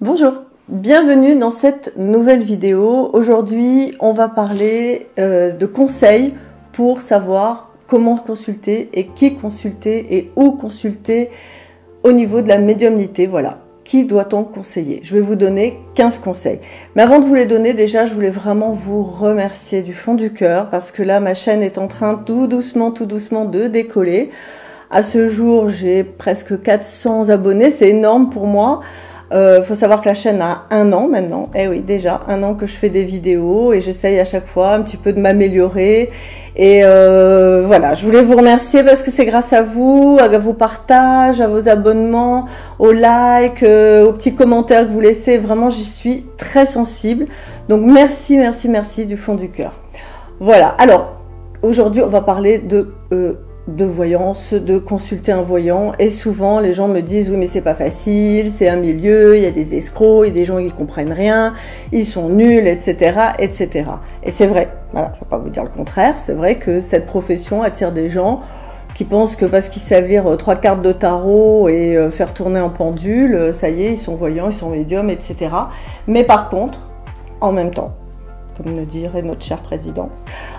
Bonjour, bienvenue dans cette nouvelle vidéo. Aujourd'hui, on va parler de conseils pour savoir comment consulter et qui consulter et où consulter au niveau de la médiumnité. Voilà, qui doit-on conseiller? Je vais vous donner 15 conseils. Mais avant de vous les donner, déjà, je voulais vraiment vous remercier du fond du cœur parce que là, ma chaîne est en train tout doucement de décoller. À ce jour, j'ai presque 400 abonnés, c'est énorme pour moi. Faut savoir que la chaîne a 1 an maintenant. Eh oui, déjà 1 an que je fais des vidéos et j'essaye à chaque fois un petit peu de m'améliorer. Et voilà, je voulais vous remercier parce que c'est grâce à vous, à vos partages, à vos abonnements, aux likes, aux petits commentaires que vous laissez. Vraiment, j'y suis très sensible. Donc merci, merci, merci du fond du cœur. Voilà, alors aujourd'hui, on va parler de voyance, de consulter un voyant, et souvent les gens me disent oui mais c'est pas facile, c'est un milieu, il y a des escrocs, il y a des gens qui comprennent rien, ils sont nuls, etc. etc. Et c'est vrai, voilà, je vais pas vous dire le contraire, c'est vrai que cette profession attire des gens qui pensent que parce qu'ils savent lire 3 cartes de tarot et faire tourner en pendule, ça y est, ils sont voyants, ils sont médiums, etc. Mais par contre, en même temps, comme le dirait notre cher président.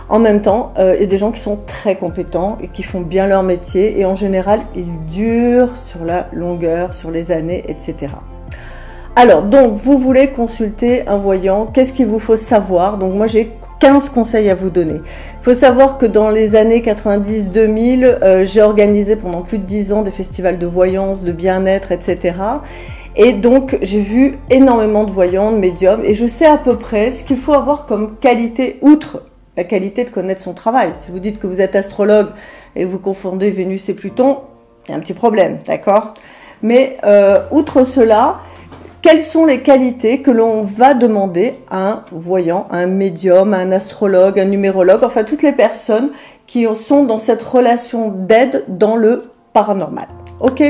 En même temps, il y a des gens qui sont très compétents et qui font bien leur métier et en général, ils durent sur la longueur, sur les années, etc. Alors, donc, vous voulez consulter un voyant, qu'est-ce qu'il vous faut savoir? Donc, moi, j'ai 15 conseils à vous donner. Il faut savoir que dans les années 90-2000, j'ai organisé pendant plus de 10 ans des festivals de voyance, de bien-être, etc. Et donc, j'ai vu énormément de voyants, de médiums, et je sais à peu près ce qu'il faut avoir comme qualité, outre la qualité de connaître son travail. Si vous dites que vous êtes astrologue et vous confondez Vénus et Pluton, il y a un petit problème, d'accord? Mais outre cela, quelles sont les qualités que l'on va demander à un voyant, à un médium, à un astrologue, un numérologue, enfin toutes les personnes qui sont dans cette relation d'aide dans le paranormal, ok?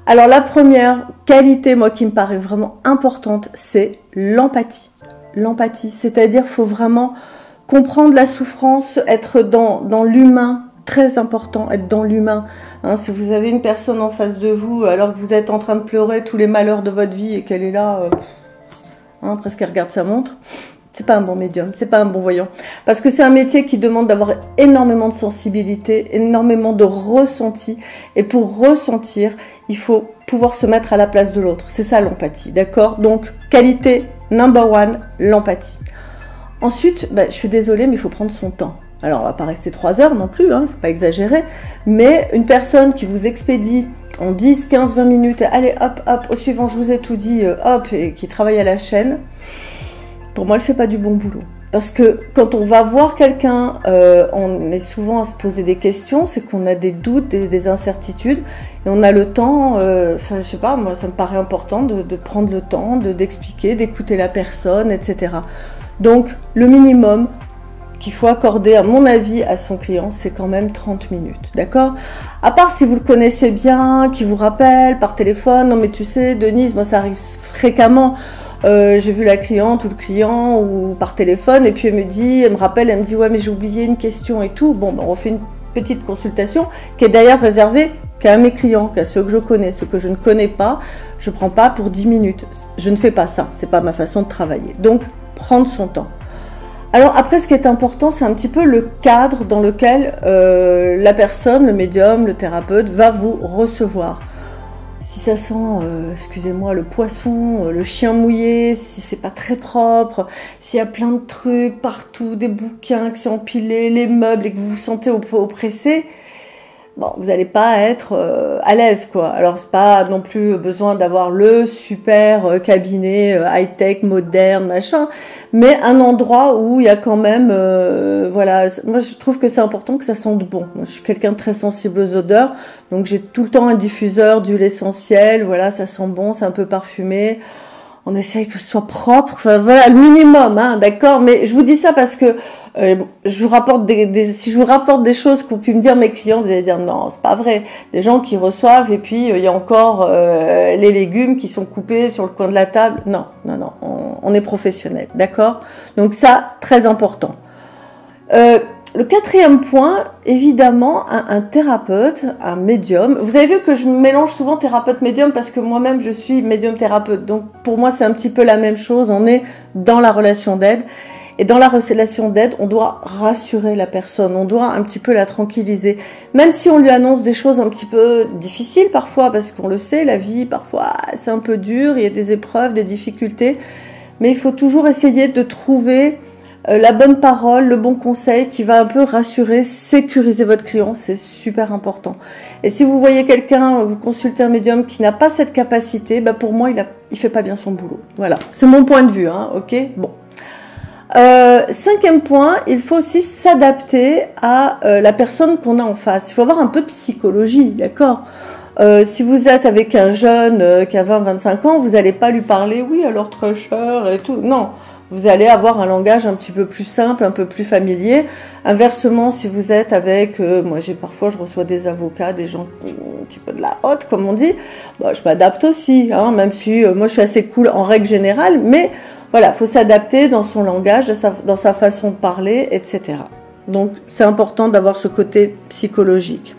Alors la première qualité, moi, qui me paraît vraiment importante, c'est l'empathie. L'empathie, c'est-à-dire qu'il faut vraiment comprendre la souffrance, être dans l'humain, très important, être dans l'humain. Hein, si vous avez une personne en face de vous, alors que vous êtes en train de pleurer tous les malheurs de votre vie et qu'elle est là, presque elle regarde sa montre, c'est pas un bon médium, c'est pas un bon voyant. Parce que c'est un métier qui demande d'avoir énormément de sensibilité, énormément de ressenti. Et pour ressentir, il faut pouvoir se mettre à la place de l'autre. C'est ça l'empathie, d'accord? Donc, qualité number 1, l'empathie. Ensuite, je suis désolée, mais il faut prendre son temps. Alors, on va pas rester 3 heures non plus, faut pas exagérer. Mais une personne qui vous expédie en 10, 15, 20 minutes, allez hop, hop, au suivant, je vous ai tout dit, hop, et qui travaille à la chaîne, pour moi, elle fait pas du bon boulot. Parce que quand on va voir quelqu'un, on est souvent à se poser des questions, c'est qu'on a des doutes, des incertitudes, et on a le temps, je sais pas, moi ça me paraît important de prendre le temps, d'expliquer, d'écouter la personne, etc. Donc le minimum qu'il faut accorder, à mon avis, à son client, c'est quand même 30 minutes, d'accord? À part si vous le connaissez bien, qui vous rappelle par téléphone, non mais tu sais, Denise, moi ça arrive fréquemment. J'ai vu la cliente ou le client ou par téléphone et puis elle me rappelle, elle me dit ouais mais j'ai oublié une question et tout. Bon, on fait une petite consultation qui est d'ailleurs réservée qu'à mes clients, qu'à ceux que je connais, ceux que je ne connais pas, je prends pas pour 10 minutes. Je ne fais pas ça, c'est pas ma façon de travailler. Donc prendre son temps. Alors après, ce qui est important, c'est un petit peu le cadre dans lequel la personne, le médium, le thérapeute va vous recevoir. Si ça sent, excusez-moi, le poisson, le chien mouillé, si c'est pas très propre, s'il y a plein de trucs partout, des bouquins qui sont empilés, les meubles et que vous vous sentez oppressé, bon, vous n'allez pas être à l'aise, quoi. Alors, c'est pas non plus besoin d'avoir le super cabinet high-tech, moderne, machin, mais un endroit où il y a quand même, voilà, moi je trouve que c'est important que ça sente bon. Moi, je suis quelqu'un de très sensible aux odeurs, donc j'ai tout le temps un diffuseur d'huile essentielle, voilà, ça sent bon, c'est un peu parfumé. On essaye que ce soit propre, enfin, voilà, le minimum, d'accord. Mais je vous dis ça parce que je vous rapporte si je vous rapporte des choses qu'ont pu me dire mes clients, vous allez dire non, c'est pas vrai. Des gens qui reçoivent et puis il y a encore les légumes qui sont coupés sur le coin de la table. Non, on est professionnel, d'accord. Donc ça, très important. Le quatrième point, évidemment, un thérapeute, un médium. Vous avez vu que je mélange souvent thérapeute-médium parce que moi-même je suis médium-thérapeute. Donc pour moi c'est un petit peu la même chose, on est dans la relation d'aide. Et dans la relation d'aide, on doit rassurer la personne, on doit un petit peu la tranquilliser. Même si on lui annonce des choses un petit peu difficiles parfois, parce qu'on le sait, la vie parfois c'est un peu dur, il y a des épreuves, des difficultés. Mais il faut toujours essayer de trouver la bonne parole, le bon conseil qui va un peu rassurer, sécuriser votre client, c'est super important. Et si vous voyez quelqu'un, vous consultez un médium qui n'a pas cette capacité, bah pour moi, il fait pas bien son boulot. Voilà, c'est mon point de vue, hein, ok. Bon. Cinquième point, il faut aussi s'adapter à la personne qu'on a en face. Il faut avoir un peu de psychologie, d'accord. Si vous êtes avec un jeune qui a 20-25 ans, vous n'allez pas lui parler, oui, alors très cher et tout. Non. Vous allez avoir un langage un petit peu plus simple, un peu plus familier. Inversement, si vous êtes avec, moi parfois je reçois des avocats, des gens un petit peu de la haute, comme on dit, bah, je m'adapte aussi, hein, même si moi je suis assez cool en règle générale, mais voilà, faut s'adapter dans son langage, dans sa façon de parler, etc. Donc c'est important d'avoir ce côté psychologique.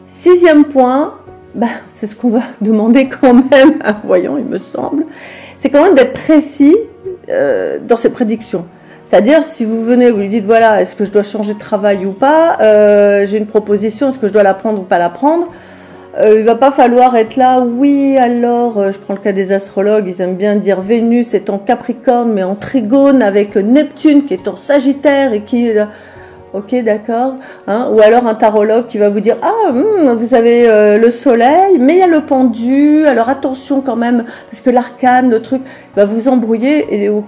Sixième point, bah, c'est ce qu'on va demander quand même à un voyant, il me semble, c'est quand même d'être précis dans ses prédictions. C'est-à-dire, si vous venez, vous lui dites, voilà, est-ce que je dois changer de travail ou pas, j'ai une proposition, est-ce que je dois la prendre ou pas la prendre, il va pas falloir être là, oui, alors, je prends le cas des astrologues, ils aiment bien dire Vénus est en Capricorne, mais en Trigone avec Neptune qui est en Sagittaire et qui... Ok, d'accord. Hein, ou alors un tarologue qui va vous dire, ah, vous avez le soleil, mais il y a le pendu, alors attention quand même, parce que l'arcane, le truc, va vous embrouiller, et au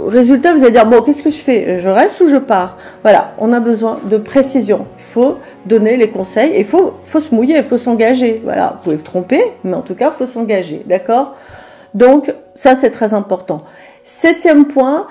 résultat, vous allez dire, bon, qu'est-ce que je fais? Je reste ou je pars? Voilà, on a besoin de précision. Il faut donner les conseils, et il faut se mouiller, il faut s'engager. Voilà, vous pouvez vous tromper, mais en tout cas, il faut s'engager, d'accord? Donc, ça, c'est très important. Septième point,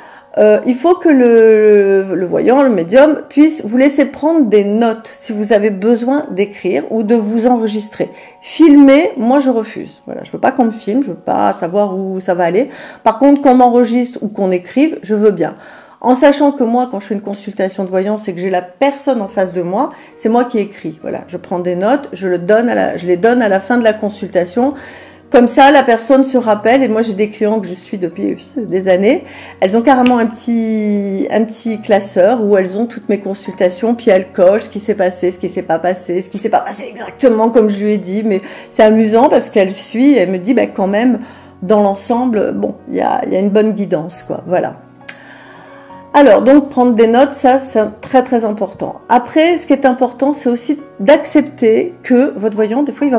il faut que le voyant, le médium, puisse vous laisser prendre des notes si vous avez besoin d'écrire ou de vous enregistrer. Filmer, moi je refuse. Voilà, je veux pas qu'on me filme, je veux pas savoir où ça va aller. Par contre, qu'on m'enregistre ou qu'on écrive, je veux bien. En sachant que moi, quand je fais une consultation de voyance et que j'ai la personne en face de moi, c'est moi qui écris. Voilà, je prends des notes, je les donne à la fin de la consultation. Comme ça, la personne se rappelle, et moi j'ai des clients que je suis depuis des années, elles ont carrément un petit classeur où elles ont toutes mes consultations, puis elles cochent ce qui s'est passé, ce qui s'est pas passé, ce qui s'est pas passé exactement comme je lui ai dit, mais c'est amusant parce qu'elle suit, elle me dit, bah, quand même, dans l'ensemble, bon, il y a une bonne guidance, quoi, voilà. Alors, donc, prendre des notes, ça, c'est très, très important. Après, ce qui est important, c'est aussi d'accepter que votre voyant, des fois, il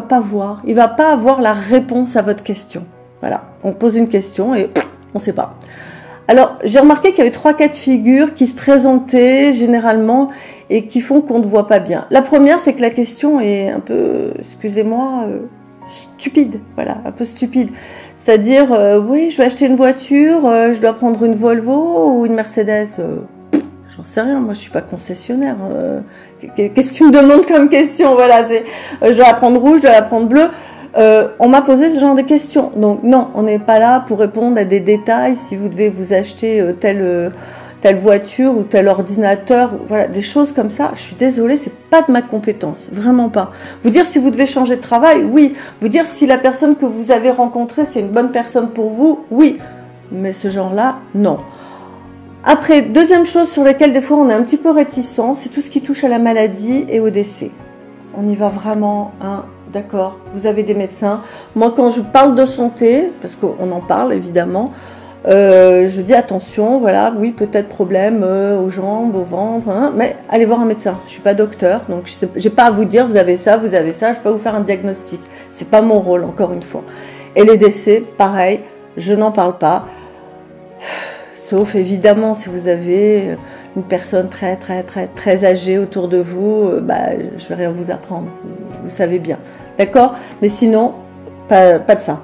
va pas avoir la réponse à votre question. Voilà. On pose une question et on sait pas. Alors, j'ai remarqué qu'il y avait 3 cas de figure qui se présentaient généralement et qui font qu'on ne voit pas bien. La première, c'est que la question est un peu, excusez-moi, stupide. Voilà, un peu stupide. C'est-à-dire, oui, je vais acheter une voiture, je dois prendre une Volvo ou une Mercedes. J'en sais rien, moi je suis pas concessionnaire. Qu'est-ce que tu me demandes comme question? Voilà, je dois la prendre rouge, je dois la prendre bleue. On m'a posé ce genre de questions. Donc non, on n'est pas là pour répondre à des détails. Si vous devez vous acheter telle voiture ou tel ordinateur, voilà, des choses comme ça, je suis désolée, c'est pas de ma compétence, vraiment pas. Vous dire si vous devez changer de travail, oui. Vous dire si la personne que vous avez rencontrée, c'est une bonne personne pour vous, oui. Mais ce genre-là, non. Après, deuxième chose sur laquelle des fois on est un petit peu réticent, c'est tout ce qui touche à la maladie et au décès. On y va vraiment, hein, d'accord, vous avez des médecins. Moi, quand je parle de santé, parce qu'on en parle évidemment, je dis attention, voilà, oui, peut-être problème aux jambes, au ventre, hein, mais allez voir un médecin. Je suis pas docteur, donc j'ai pas à vous dire vous avez ça, je vais pas vous faire un diagnostic. C'est pas mon rôle, encore une fois. Et les décès, pareil, je n'en parle pas. Sauf évidemment si vous avez une personne très âgée autour de vous, bah, je vais rien vous apprendre, vous savez bien. D'accord? Mais sinon, pas de ça.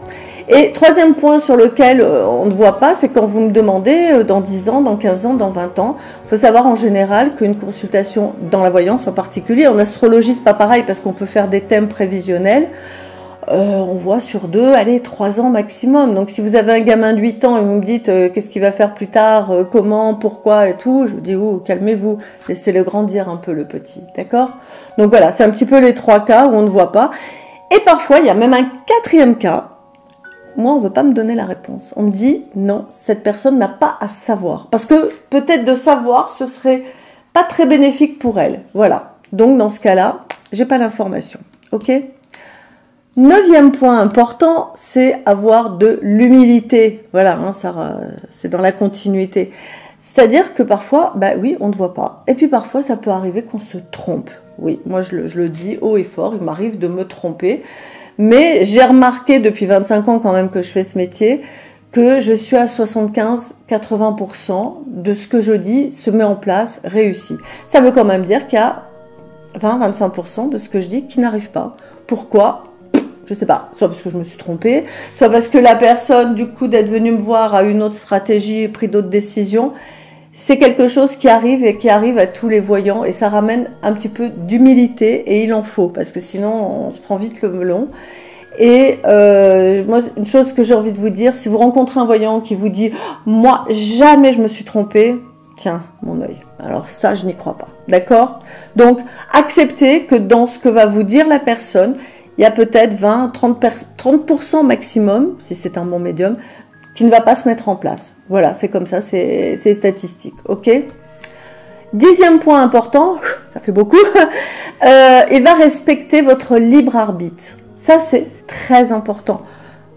Et troisième point sur lequel on ne voit pas, c'est quand vous me demandez dans 10 ans, dans 15 ans, dans 20 ans, il faut savoir en général qu'une consultation dans la voyance en particulier, en astrologie c'est pas pareil parce qu'on peut faire des thèmes prévisionnels, on voit sur 2, allez, 3 ans maximum. Donc si vous avez un gamin de 8 ans et vous me dites qu'est-ce qu'il va faire plus tard, comment, pourquoi et tout, je vous dis, oh, calmez-vous, laissez-le grandir un peu le petit, d'accord? Donc voilà, c'est un petit peu les 3 cas où on ne voit pas. Et parfois, il y a même un 4e cas. Moi, on ne veut pas me donner la réponse. On me dit, non, cette personne n'a pas à savoir. Parce que peut-être de savoir, ce serait pas très bénéfique pour elle. Voilà. Donc dans ce cas-là, j'ai pas l'information. Ok? 9e point important, c'est avoir de l'humilité. Voilà, hein, c'est dans la continuité. C'est-à-dire que parfois, bah oui, on ne voit pas. Et puis parfois, ça peut arriver qu'on se trompe. Oui, moi je le dis haut et fort, il m'arrive de me tromper. Mais j'ai remarqué depuis 25 ans quand même que je fais ce métier, que je suis à 75-80% de ce que je dis se met en place, réussit. Ça veut quand même dire qu'il y a 20-25% de ce que je dis qui n'arrive pas. Pourquoi? Je sais pas, soit parce que je me suis trompée, soit parce que la personne, du coup, d'être venue me voir a une autre stratégie, pris d'autres décisions. C'est quelque chose qui arrive et qui arrive à tous les voyants et ça ramène un petit peu d'humilité et il en faut parce que sinon on se prend vite le melon. Et moi, une chose que j'ai envie de vous dire, si vous rencontrez un voyant qui vous dit « moi, jamais je me suis trompée », tiens, mon œil. Alors ça, je n'y crois pas, d'accord? Donc, acceptez que dans ce que va vous dire la personne, il y a peut-être 20-30% maximum, si c'est un bon médium, qui ne va pas se mettre en place. Voilà, c'est comme ça, c'est statistique, ok? 10e point important, ça fait beaucoup, il va respecter votre libre arbitre. Ça, c'est très important.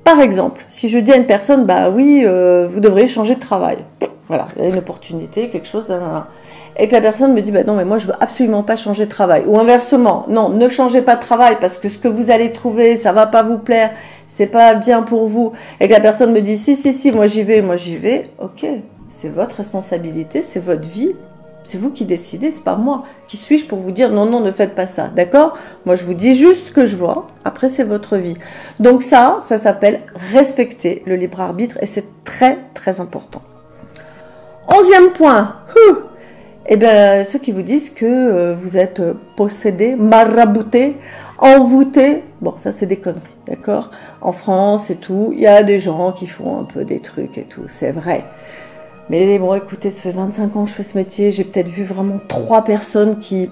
Par exemple, si je dis à une personne, bah oui, vous devriez changer de travail. Voilà, il y a une opportunité, quelque chose, et que la personne me dit, bah non, mais moi, je veux absolument pas changer de travail. Ou inversement, non, ne changez pas de travail parce que ce que vous allez trouver, ça va pas vous plaire, c'est pas bien pour vous. Et que la personne me dit, si, moi j'y vais. Ok, c'est votre responsabilité, c'est votre vie. C'est vous qui décidez, c'est pas moi. Qui suis-je pour vous dire non, ne faites pas ça, d'accord? Moi, je vous dis juste ce que je vois. Après, c'est votre vie. Donc ça s'appelle respecter le libre arbitre et c'est très, très important. 11e point. Eh bien, ceux qui vous disent que vous êtes possédé, marabouté, envoûté. Bon, ça, c'est des conneries, d'accord? En France et tout, il y a des gens qui font un peu des trucs et tout, c'est vrai. Mais bon, écoutez, ça fait 25 ans que je fais ce métier, j'ai peut-être vu vraiment 3 personnes qui,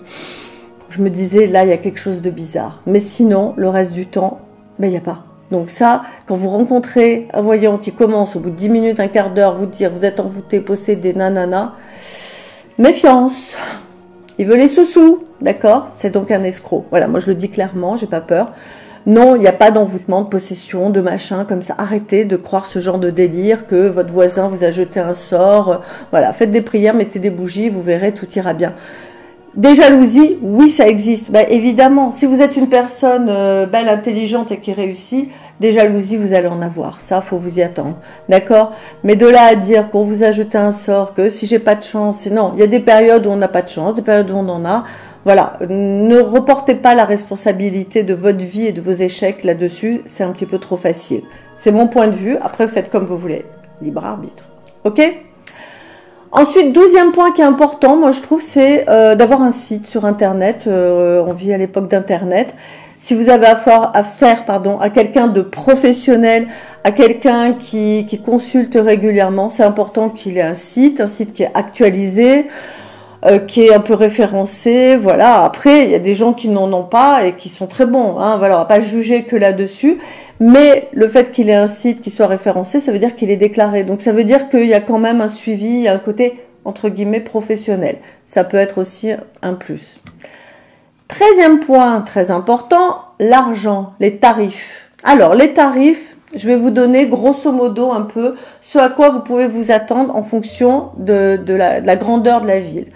je me disais, là, il y a quelque chose de bizarre. Mais sinon, le reste du temps, ben, il n'y a pas. Donc ça, quand vous rencontrez un voyant qui commence au bout de 10 minutes, un quart d'heure, vous dire, vous êtes envoûté, possédé, nanana, méfiance. Il veut les sous-sous, d'accord? C'est donc un escroc. Voilà, moi je le dis clairement, j'ai pas peur. Non, il n'y a pas d'envoûtement, de possession, de machin comme ça. Arrêtez de croire ce genre de délire que votre voisin vous a jeté un sort. Voilà, faites des prières, mettez des bougies, vous verrez, tout ira bien. Des jalousies, oui, ça existe. Ben, évidemment, si vous êtes une personne belle, intelligente et qui réussit, des jalousies, vous allez en avoir. Ça, faut vous y attendre. D'accord? Mais de là à dire qu'on vous a jeté un sort, que si j'ai pas de chance, non. Il y a des périodes où on n'a pas de chance, des périodes où on en a. Voilà, ne reportez pas la responsabilité de votre vie et de vos échecs là-dessus, c'est un petit peu trop facile. C'est mon point de vue, après faites comme vous voulez, libre arbitre. Ok? Ensuite, 12e point qui est important, moi je trouve, c'est d'avoir un site sur Internet, on vit à l'époque d'Internet. Si vous avez affaire à quelqu'un de professionnel, à quelqu'un qui consulte régulièrement, c'est important qu'il ait un site qui est actualisé, qui est un peu référencé, voilà. Après, il y a des gens qui n'en ont pas et qui sont très bons, hein. Voilà, on va pas juger que là-dessus, mais le fait qu'il ait un site qui soit référencé, ça veut dire qu'il est déclaré. Donc ça veut dire qu'il y a quand même un suivi, il y a un côté entre guillemets professionnel. Ça peut être aussi un plus. 13e point très important, l'argent, les tarifs. Alors les tarifs, je vais vous donner grosso modo un peu ce à quoi vous pouvez vous attendre en fonction de la grandeur de la ville.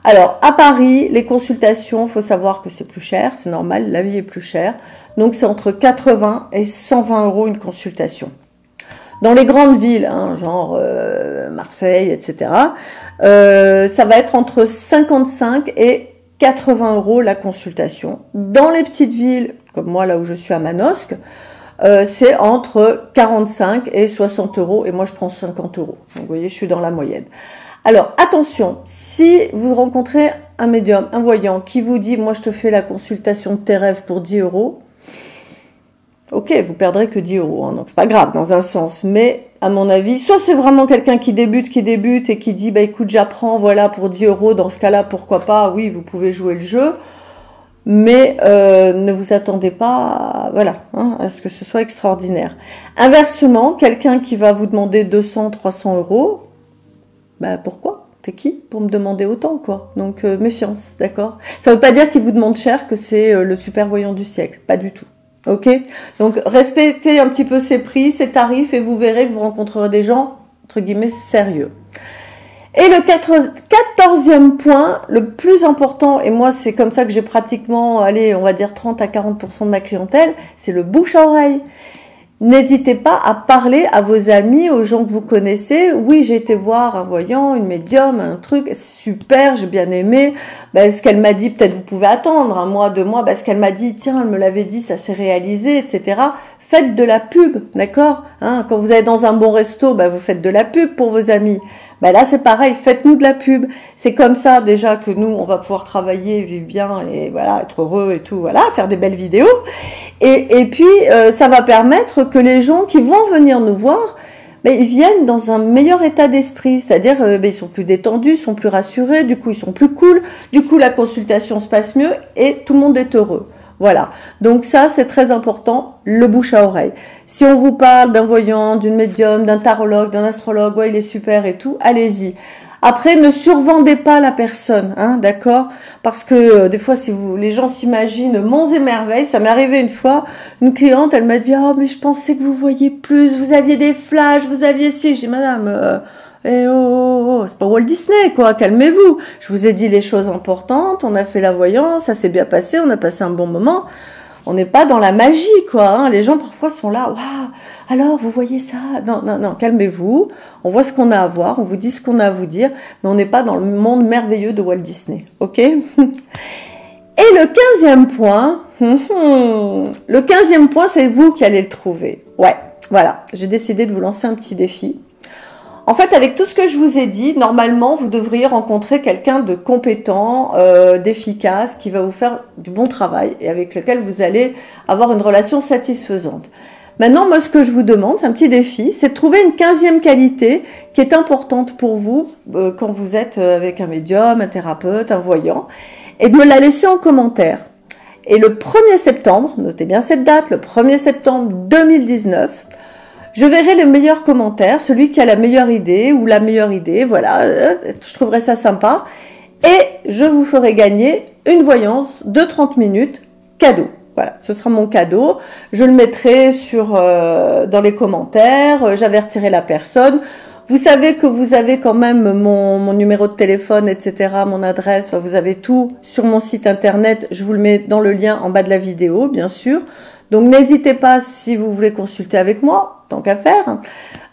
Alors, à Paris, les consultations, il faut savoir que c'est plus cher, c'est normal, la vie est plus chère. Donc, c'est entre 80 et 120 € une consultation. Dans les grandes villes, hein, genre Marseille, etc., ça va être entre 55 et 80 € la consultation. Dans les petites villes, comme moi, là où je suis à Manosque, c'est entre 45 et 60 € et moi je prends 50 €. Donc vous voyez, je suis dans la moyenne. Alors attention, si vous rencontrez un médium, un voyant qui vous dit moi je te fais la consultation de tes rêves pour 10 €, Ok, vous perdrez que 10 euros, hein, donc c'est pas grave dans un sens, mais à mon avis, soit c'est vraiment quelqu'un qui débute et qui dit, bah écoute, j'apprends, voilà, pour 10 euros, dans ce cas-là, pourquoi pas, oui, vous pouvez jouer le jeu, mais ne vous attendez pas, voilà, hein, à ce que ce soit extraordinaire. Inversement, quelqu'un qui va vous demander 200, 300 euros, bah pourquoi? T'es qui pour me demander autant, quoi? Donc méfiance, d'accord? Ça veut pas dire qu'il vous demande cher que c'est le super voyant du siècle, pas du tout. Ok? Donc respectez un petit peu ses prix, ses tarifs, et vous verrez que vous rencontrerez des gens, entre guillemets, sérieux. Et le 14e point, le plus important, et moi c'est comme ça que j'ai pratiquement, allez, on va dire 30 à 40% de ma clientèle, c'est le bouche à oreille. N'hésitez pas à parler à vos amis, aux gens que vous connaissez. Oui, j'ai été voir un voyant, une médium, un truc super, j'ai bien aimé. Ben, ce qu'elle m'a dit, peut-être vous pouvez attendre un mois, 2 mois. Ben, ce qu'elle m'a dit, tiens, elle me l'avait dit, ça s'est réalisé, etc. Faites de la pub, d'accord, hein, quand vous allez dans un bon resto, ben, vous faites de la pub pour vos amis. Ben là, c'est pareil, faites-nous de la pub. C'est comme ça déjà que nous, on va pouvoir travailler, vivre bien et voilà, être heureux et tout, voilà, faire des belles vidéos. Et puis, ça va permettre que les gens qui vont venir nous voir, ben, ils viennent dans un meilleur état d'esprit. C'est-à-dire, ben, ils sont plus détendus, ils sont plus rassurés, du coup, ils sont plus cool. Du coup, la consultation se passe mieux et tout le monde est heureux. Voilà, donc ça c'est très important, le bouche à oreille. Si on vous parle d'un voyant, d'une médium, d'un tarologue, d'un astrologue, ouais il est super et tout, allez-y. Après, ne survendez pas la personne, hein, d'accord? Parce que des fois, si les gens s'imaginent monts et merveilles, ça m'est arrivé une fois, une cliente, elle m'a dit, oh mais je pensais que vous voyiez plus, vous aviez des flashs, vous aviez ci. J'ai dit, madame, c'est pas Walt Disney, quoi, calmez-vous. Je vous ai dit les choses importantes, on a fait la voyance, ça s'est bien passé, on a passé un bon moment. On n'est pas dans la magie, quoi, hein. Les gens, parfois, sont là, waouh, alors, vous voyez ça? Non, non, non, calmez-vous. On voit ce qu'on a à voir, on vous dit ce qu'on a à vous dire, mais on n'est pas dans le monde merveilleux de Walt Disney, ok? Et le 15e point, le 15e point, c'est vous qui allez le trouver. Ouais, voilà, j'ai décidé de vous lancer un petit défi. En fait, avec tout ce que je vous ai dit, normalement, vous devriez rencontrer quelqu'un de compétent, d'efficace, qui va vous faire du bon travail et avec lequel vous allez avoir une relation satisfaisante. Maintenant, moi, ce que je vous demande, c'est un petit défi, c'est de trouver une 15e qualité qui est importante pour vous quand vous êtes avec un médium, un thérapeute, un voyant, et de me la laisser en commentaire. Et le 1er septembre, notez bien cette date, le 1er septembre 2019, je verrai le meilleur commentaire, celui qui a la meilleure idée ou la meilleure idée, voilà, je trouverai ça sympa. Et je vous ferai gagner une voyance de 30 minutes cadeau. Voilà, ce sera mon cadeau. Je le mettrai dans les commentaires, j'avertirai la personne. Vous savez que vous avez quand même mon numéro de téléphone, etc., mon adresse, vous avez tout sur mon site internet. Je vous le mets dans le lien en bas de la vidéo, bien sûr. Donc n'hésitez pas si vous voulez consulter avec moi, tant qu'à faire.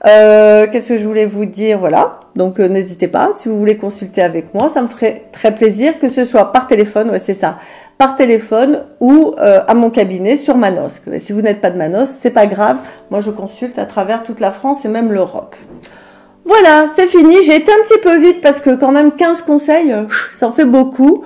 Qu'est-ce que je voulais vous dire? Voilà, donc n'hésitez pas si vous voulez consulter avec moi, ça me ferait très plaisir, que ce soit par téléphone, ouais c'est ça, par téléphone ou à mon cabinet sur Manos. Si vous n'êtes pas de Manos, c'est pas grave, moi je consulte à travers toute la France et même l'Europe. Voilà, c'est fini, j'ai été un petit peu vite parce que quand même 15 conseils, ça en fait beaucoup.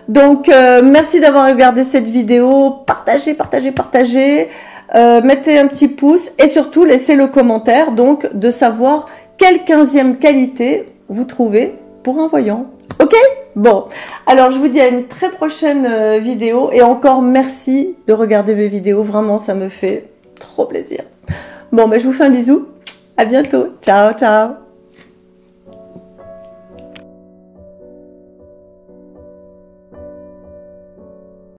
Donc, merci d'avoir regardé cette vidéo. Partagez, partagez, partagez. Mettez un petit pouce et surtout, laissez le commentaire donc de savoir quelle 15e qualité vous trouvez pour un voyant. Ok? Bon, alors je vous dis à une très prochaine vidéo et encore merci de regarder mes vidéos. Vraiment, ça me fait trop plaisir. Bon, ben, je vous fais un bisou. À bientôt. Ciao, ciao.